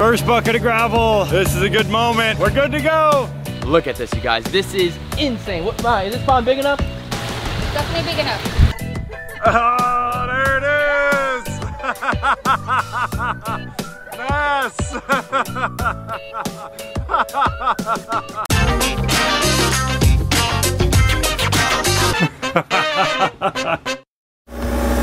First bucket of gravel. This is a good moment. We're good to go. Look at this, you guys. This is insane. What, is this pond big enough? Definitely big enough. Oh, there it is. Yes.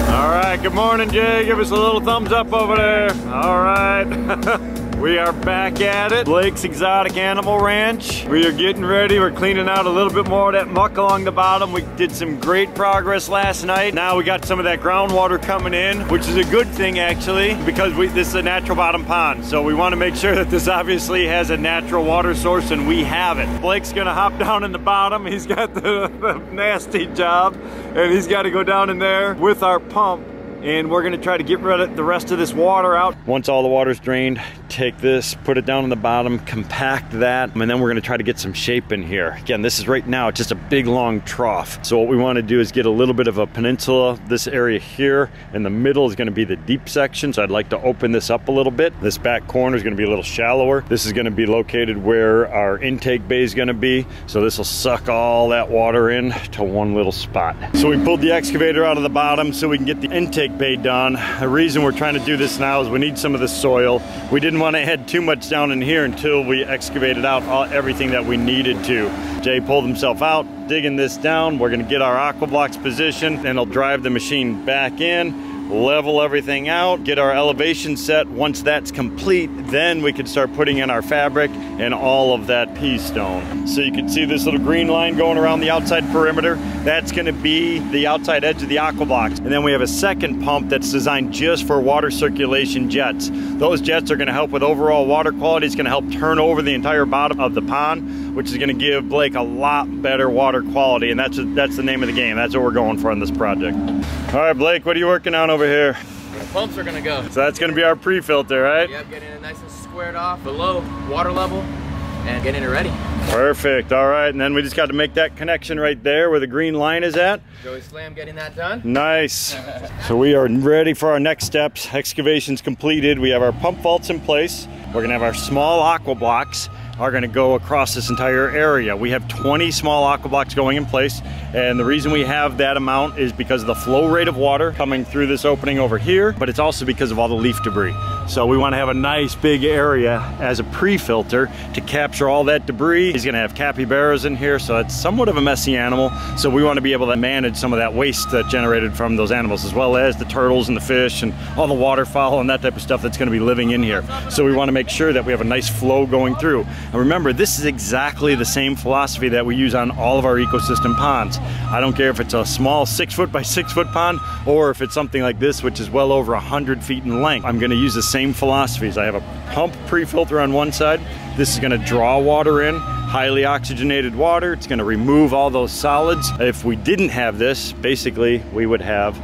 All right, good morning, Jay. Give us a little thumbs up over there. All right. We are back at it. Blake's Exotic Animal Ranch. We are getting ready. We're cleaning out a little bit more of that muck along the bottom. We did some great progress last night. Now we got some of that groundwater coming in, which is a good thing actually, because this is a natural bottom pond. So we want to make sure that this obviously has a natural water source, and we have it. Blake's gonna hop down in the bottom. He's got the nasty job, and he's got to go down in there with our pump. And we're gonna try to get rid of the rest of this water out. Once all the water's drained, take this, put it down on the bottom, compact that, and then we're gonna try to get some shape in here. Again, this is right now just a big long trough. So what we wanna do is get a little bit of a peninsula. This area here in the middle is gonna be the deep section, so I'd like to open this up a little bit. This back corner is gonna be a little shallower. This is gonna be located where our intake bay is gonna be. So this will suck all that water in to one little spot. So we pulled the excavator out of the bottom so we can get the intake bay done. The reason we're trying to do this now is we need some of the soil. We didn't want to head too much down in here until we excavated out everything that we needed to. Jay pulled himself out, digging this down. We're gonna get our aqua blocks positioned, and he'll drive the machine back in, level everything out, get our elevation set. Once that's complete, then we can start putting in our fabric and all of that pea stone. So you can see this little green line going around the outside perimeter. That's gonna be the outside edge of the aqua blocks. And then we have a second pump that's designed just for water circulation jets. Those jets are gonna help with overall water quality. It's gonna help turn over the entire bottom of the pond, which is gonna give Blake a lot better water quality. And that's the name of the game. That's what we're going for on this project. All right, Blake, what are you working on over here? The pumps are gonna go. So that's gonna be our pre-filter, right? Yep, getting it nice and squared off below water level and getting it ready. Perfect, all right. And then we just got to make that connection right there where the green line is at. Joey Slam getting that done. Nice. So we are ready for our next steps. Excavation's completed. We have our pump vaults in place. We're gonna have our small aqua blocks are gonna go across this entire area. We have 20 small aqua blocks going in place, and the reason we have that amount is because of the flow rate of water coming through this opening over here, but it's also because of all the leaf debris. So we wanna have a nice big area as a pre-filter to capture all that debris. He's gonna have capybaras in here, so it's somewhat of a messy animal. So we wanna be able to manage some of that waste that's generated from those animals, as well as the turtles and the fish and all the waterfowl and that type of stuff that's gonna be living in here. So we wanna make sure that we have a nice flow going through. And remember, this is exactly the same philosophy that we use on all of our ecosystem ponds. I don't care if it's a small 6 foot by 6 foot pond, or if it's something like this, which is well over 100 feet in length. I'm gonna use the same philosophies. I have a pump pre-filter on one side. This is gonna draw water in, highly oxygenated water. It's gonna remove all those solids. If we didn't have this, basically, we would have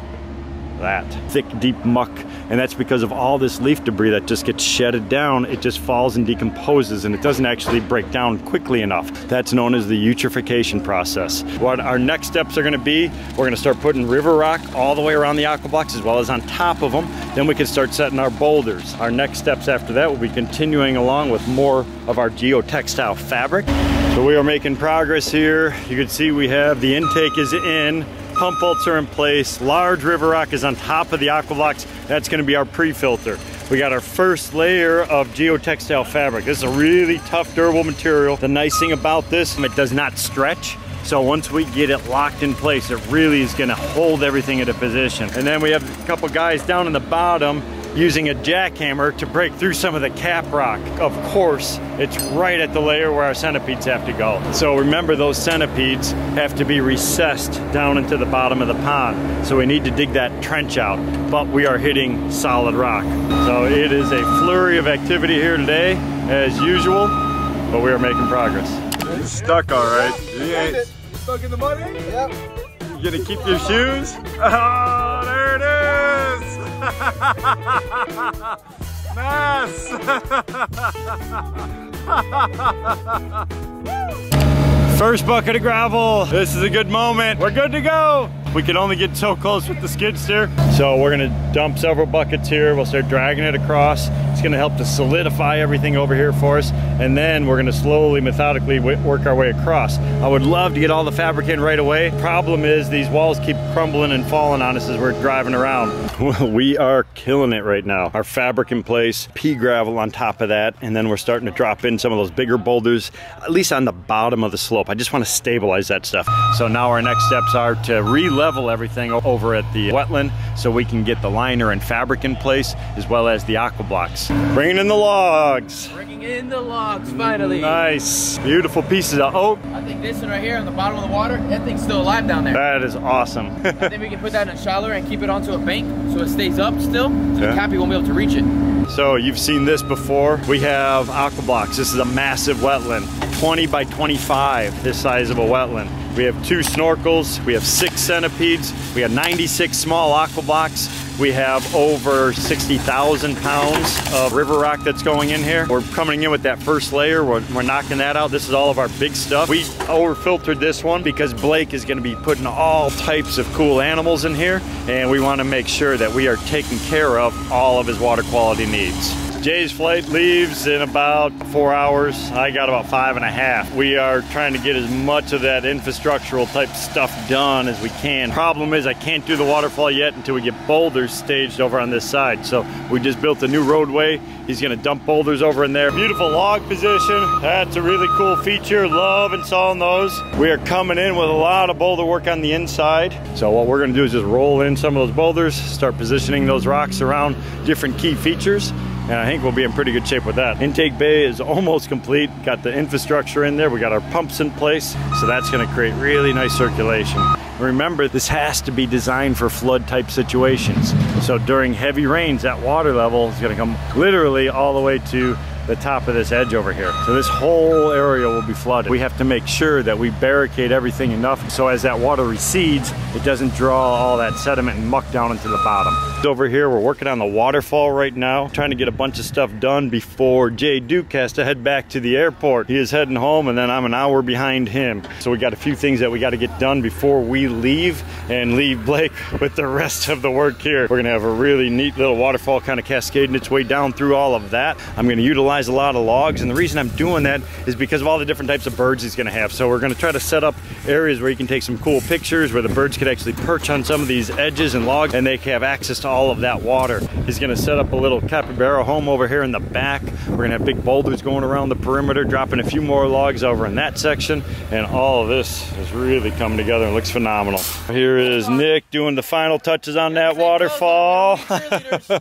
that thick, deep muck, and that's because of all this leaf debris that just gets shedded down. It just falls and decomposes, and it doesn't actually break down quickly enough. That's known as the eutrophication process. What our next steps are going to be, we're going to start putting river rock all the way around the aqua blocks as well as on top of them. Then we can start setting our boulders. Our next steps after that will be continuing along with more of our geotextile fabric. So we are making progress here. You can see we have the intake is in, pump vaults are in place, large river rock is on top of the aqua blocks. That's gonna be our pre-filter. We got our first layer of geotextile fabric. This is a really tough, durable material. The nice thing about this, it does not stretch. So once we get it locked in place, it really is gonna hold everything into position. And then we have a couple guys down in the bottom using a jackhammer to break through some of the cap rock. Of course, it's right at the layer where our centipedes have to go. So remember, those centipedes have to be recessed down into the bottom of the pond. So we need to dig that trench out, but we are hitting solid rock. So it is a flurry of activity here today, as usual, but we are making progress. It's stuck all right. Stuck in the mud? Yep. You gonna keep your shoes? Oh, there it is! Nice! First bucket of gravel. This is a good moment. We're good to go. We can only get so close with the skid steer. So we're gonna dump several buckets here. We'll start dragging it across. It's That's gonna help to solidify everything over here for us. And then we're gonna slowly, methodically work our way across. I would love to get all the fabric in right away. Problem is these walls keep crumbling and falling on us as we're driving around. We are killing it right now. Our fabric in place, pea gravel on top of that, and then we're starting to drop in some of those bigger boulders, at least on the bottom of the slope. I just want to stabilize that stuff. So now our next steps are to re-level everything over at the wetland so we can get the liner and fabric in place, as well as the aqua blocks. Bringing in the logs. Bringing in the logs, finally. Nice, beautiful pieces of oak. I think this one right here on the bottom of the water, that thing's still alive down there. That is awesome. I think we can put that in a shallower and keep it onto a bank so it stays up still, so the cappy won't be able to reach it. So you've seen this before. We have aqua blocks. This is a massive wetland, 20 by 25, this size of a wetland. We have 2 snorkels, we have 6 centipedes, we have 96 small aqua blocks. We have over 60,000 pounds of river rock that's going in here. We're coming in with that first layer. We're knocking that out. This is all of our big stuff. We over-filtered this one because Blake is gonna be putting all types of cool animals in here, and we wanna make sure that we are taking care of all of his water quality needs. Jay's flight leaves in about 4 hours. I got about 5.5. We are trying to get as much of that infrastructural type stuff done as we can. Problem is I can't do the waterfall yet until we get boulders staged over on this side. So we just built a new roadway. He's gonna dump boulders over in there. Beautiful log position. That's a really cool feature. Love installing those. We are coming in with a lot of boulder work on the inside. So what we're gonna do is just roll in some of those boulders, start positioning those rocks around different key features. And I think we'll be in pretty good shape with that. Intake bay is almost complete. Got the infrastructure in there. We got our pumps in place. So that's gonna create really nice circulation. Remember, this has to be designed for flood type situations. So during heavy rains, that water level is gonna come literally all the way to the top of this edge over here. So this whole area will be flooded. We have to make sure that we barricade everything enough so as that water recedes, it doesn't draw all that sediment and muck down into the bottom. Over here, we're working on the waterfall right now, trying to get a bunch of stuff done before Jay Duke has to head back to the airport. He is heading home and then I'm an hour behind him. So we got a few things that we got to get done before we leave and leave Blake with the rest of the work here. We're gonna have a really neat little waterfall kind of cascading its way down through all of that. I'm gonna utilize a lot of logs, and the reason I'm doing that is because of all the different types of birds he's gonna have. So we're gonna try to set up areas where you can take some cool pictures, where the birds could actually perch on some of these edges and logs, and they can have access to all of that water. He's gonna set up a little capybara home over here in the back. We're gonna have big boulders going around the perimeter, dropping a few more logs over in that section, and all of this is really coming together and looks phenomenal. Here is Nick doing the final touches on that waterfall.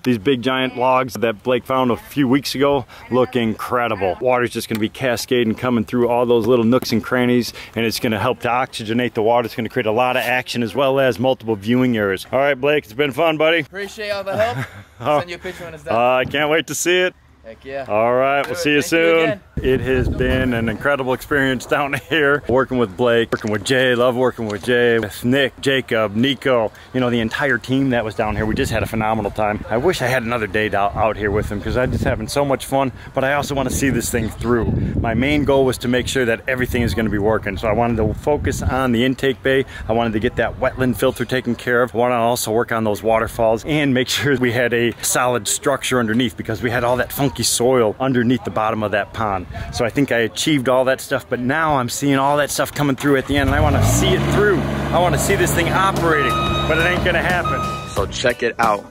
These big giant logs that Blake found a few weeks ago look incredible. Water's just gonna be cascading, coming through all those little nooks and crannies, and it's gonna help to oxygenate the water. It's gonna create a lot of action as well as multiple viewing areas. All right, Blake, it's been fun, buddy. Appreciate all the help. I'll send you a picture when it's done. I can't wait to see it. Heck yeah. All right, we'll see you soon. It has been an incredible experience down here, working with Blake, working with Jay. Love working with Jay, with Nick, Jacob, Nico, you know, the entire team that was down here. We just had a phenomenal time. I wish I had another day out here with them because I'm just having so much fun, but I also want to see this thing through. My main goal was to make sure that everything is going to be working. So I wanted to focus on the intake bay. I wanted to get that wetland filter taken care of. I wanted to also work on those waterfalls and make sure we had a solid structure underneath because we had all that funky soil underneath the bottom of that pond. So I think I achieved all that stuff, but now I'm seeing all that stuff coming through at the end, and I want to see it through. I want to see this thing operating, but it ain't gonna happen. So check it out.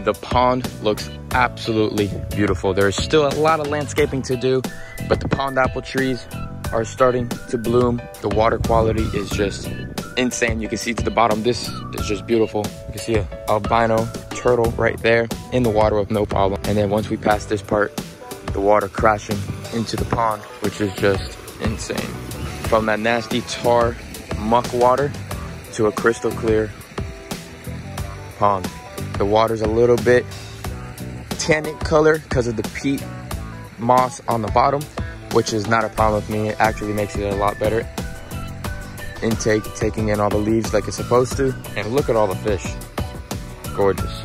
The pond looks absolutely beautiful. There's still a lot of landscaping to do, but the pond apple trees are starting to bloom. The water quality is just insane. You can see to the bottom, this is just beautiful. You can see an albino turtle right there in the water with no problem. And then once we pass this part, the water crashing into the pond, which is just insane. From that nasty tar muck water to a crystal clear pond. The water's a little bit tannic color because of the peat moss on the bottom, which is not a problem with me. It actually makes it a lot better. Intake, taking in all the leaves like it's supposed to. And look at all the fish. Gorgeous.